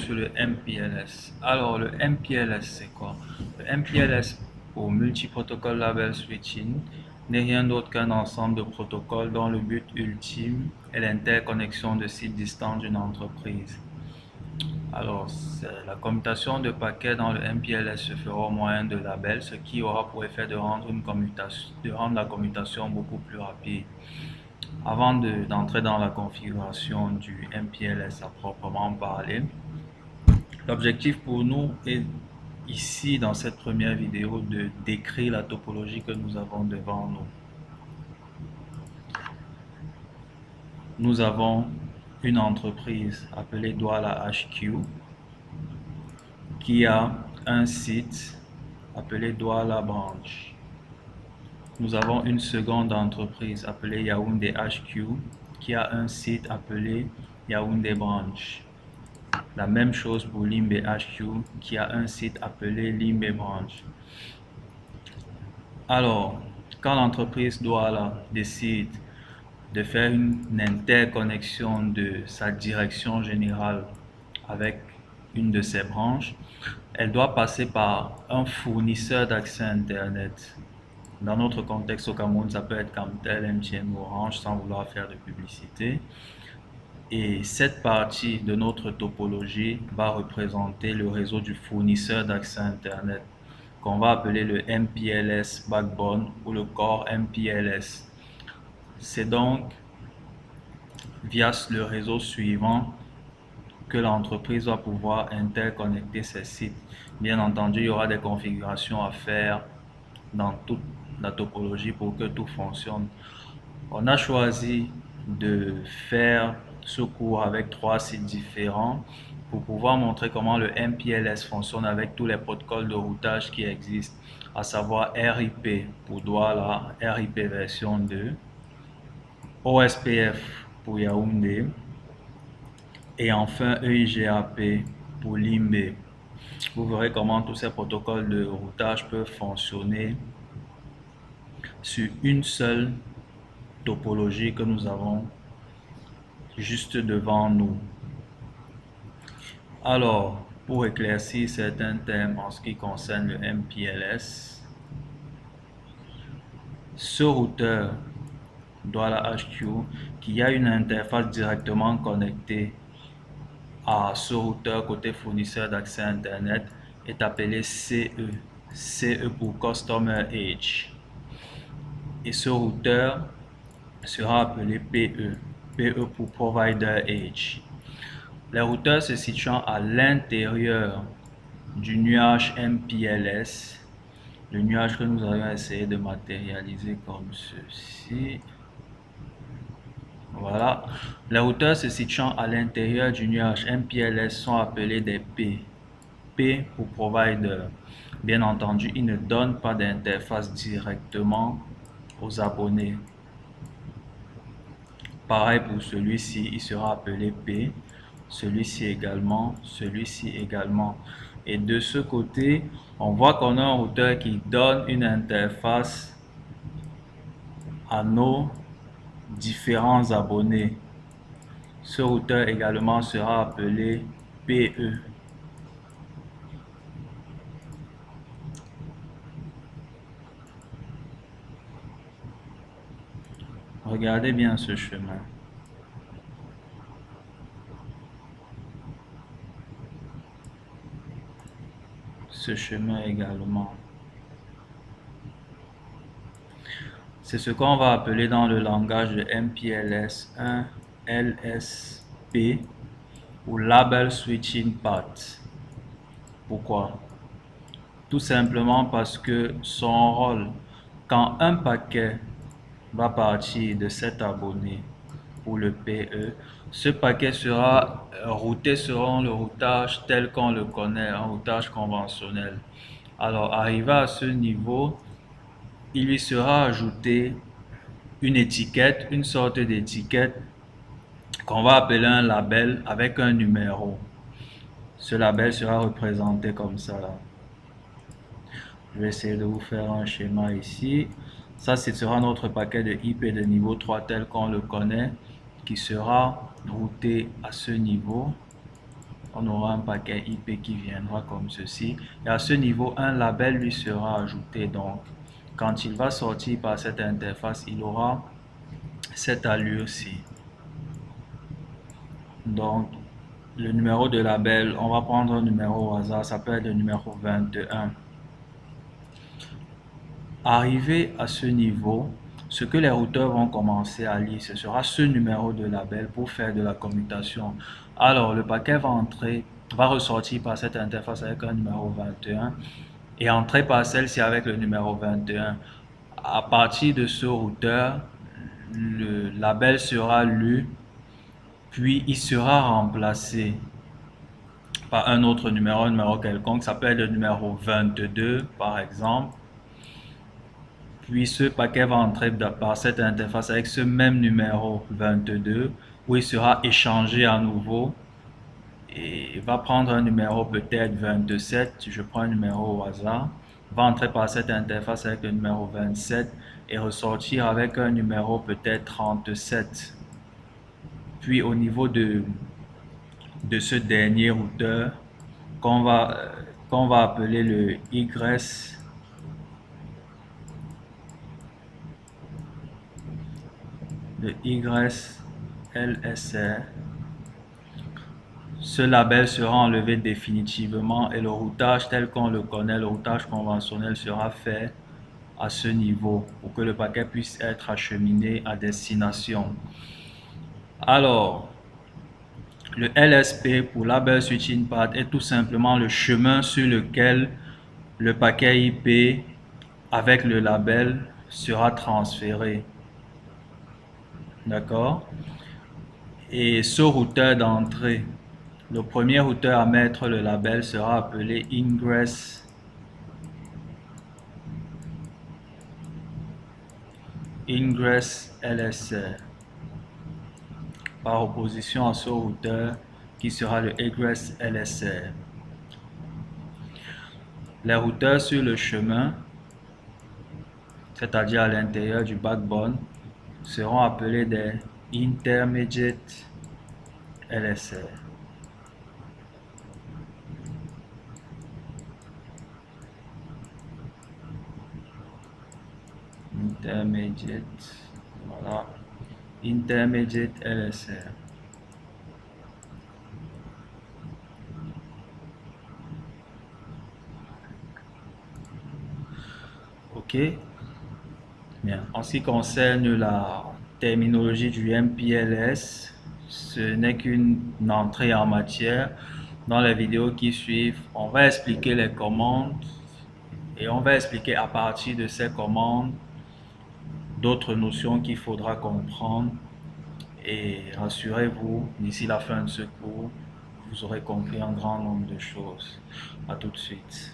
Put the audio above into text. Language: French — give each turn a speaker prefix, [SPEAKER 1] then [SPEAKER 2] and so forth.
[SPEAKER 1] sur le MPLS. Alors, le MPLS, c'est quoi? Le MPLS, pour Multi-Protocol Label Switching, n'est rien d'autre qu'un ensemble de protocoles dont le but ultime est l'interconnexion de sites distants d'une entreprise. Alors, la commutation de paquets dans le MPLS se fera au moyen de labels, ce qui aura pour effet de rendre la commutation beaucoup plus rapide. Avant d'entrer dans la configuration du MPLS à proprement parler, l'objectif pour nous est ici dans cette première vidéo de décrire la topologie que nous avons devant nous. Nous avons une entreprise appelée Douala HQ qui a un site appelé Douala Branch. Nous avons une seconde entreprise appelée Yaoundé HQ qui a un site appelé Yaoundé Branch. La même chose pour Limbe HQ qui a un site appelé Limbe Branch. Alors, quand l'entreprise Douala décide de faire une interconnexion de sa direction générale avec une de ses branches, elle doit passer par un fournisseur d'accès Internet. Dans notre contexte au Cameroun, ça peut être Camtel, MTN ou Orange sans vouloir faire de publicité. Et cette partie de notre topologie va représenter le réseau du fournisseur d'accès Internet qu'on va appeler le MPLS Backbone ou le Core MPLS. C'est donc via le réseau suivant que l'entreprise va pouvoir interconnecter ses sites. Bien entendu, il y aura des configurations à faire dans toute la topologie pour que tout fonctionne. On a choisi de faire ce cours avec 3 sites différents pour pouvoir montrer comment le MPLS fonctionne avec tous les protocoles de routage qui existent, à savoir RIP pour Douala, RIP version 2, OSPF pour Yaoundé et enfin EIGAP pour Limbe. Vous verrez comment tous ces protocoles de routage peuvent fonctionner sur une seule topologie que nous avons juste devant nous. Alors, pour éclaircir certains thèmes en ce qui concerne le MPLS, ce routeur Douala HQ qui a une interface directement connectée à ce routeur côté fournisseur d'accès Internet est appelé CE. CE pour Customer Edge. Et ce routeur sera appelé PE. PE pour Provider Edge. Les routeurs se situant à l'intérieur du nuage MPLS, le nuage que nous allons essayer de matérialiser comme ceci. Voilà. Les routeurs se situant à l'intérieur du nuage MPLS sont appelés des P. P pour Provider. Bien entendu, ils ne donnent pas d'interface directement aux abonnés. Pareil pour celui-ci, il sera appelé P. Celui-ci également, celui-ci également. Et de ce côté, on voit qu'on a un routeur qui donne une interface à nos différents abonnés. Ce routeur également sera appelé PE. Regardez bien ce chemin. Ce chemin également. C'est ce qu'on va appeler dans le langage de MPLS un LSP ou Label Switching Path. Pourquoi? Tout simplement parce que son rôle, quand un paquet va partir de cet abonné pour le PE, ce paquet sera routé selon le routage tel qu'on le connaît, un routage conventionnel. Alors, arrivé à ce niveau, il lui sera ajouté une étiquette, une sorte d'étiquette qu'on va appeler un label avec un numéro. Ce label sera représenté comme ça là. Je vais essayer de vous faire un schéma ici. Ça, ce sera notre paquet de IP de niveau 3 tel qu'on le connaît, qui sera routé à ce niveau. on aura un paquet IP qui viendra comme ceci. Et à ce niveau, un label lui sera ajouté. Donc, quand il va sortir par cette interface, il aura cette allure-ci. Donc, le numéro de label, on va prendre un numéro au hasard, ça peut être le numéro 21. Arrivé à ce niveau, ce que les routeurs vont commencer à lire, ce sera ce numéro de label pour faire de la commutation. Alors, le paquet va entrer, va ressortir par cette interface avec un numéro 21 et entrer par celle-ci avec le numéro 21. À partir de ce routeur, le label sera lu, puis il sera remplacé par un autre numéro, un numéro quelconque. Ça peut être le numéro 22 par exemple. Puis ce paquet va entrer par cette interface avec ce même numéro 22 où il sera échangé à nouveau et va prendre un numéro peut-être 27, je prends un numéro au hasard, va entrer par cette interface avec le numéro 27 et ressortir avec un numéro peut-être 37. Puis au niveau de ce dernier routeur qu'on va appeler le YLSR, ce label sera enlevé définitivement et le routage tel qu'on le connaît, le routage conventionnel sera fait à ce niveau pour que le paquet puisse être acheminé à destination. Alors, le LSP pour Label Switching Path est tout simplement le chemin sur lequel le paquet IP avec le label sera transféré. D'accord? Et ce routeur d'entrée, le premier routeur à mettre le label sera appelé Ingress LSR, par opposition à ce routeur qui sera le Egress LSR. Les routeurs sur le chemin, c'est-à-dire à l'intérieur du backbone, seront appelés des Intermediate LSR. Voilà, Intermediate LSR. Ok, bien. En ce qui concerne la terminologie du MPLS, ce n'est qu'une entrée en matière. Dans les vidéos qui suivent, on va expliquer les commandes et on va expliquer à partir de ces commandes d'autres notions qu'il faudra comprendre. Et rassurez-vous, d'ici la fin de ce cours, vous aurez compris un grand nombre de choses. À tout de suite.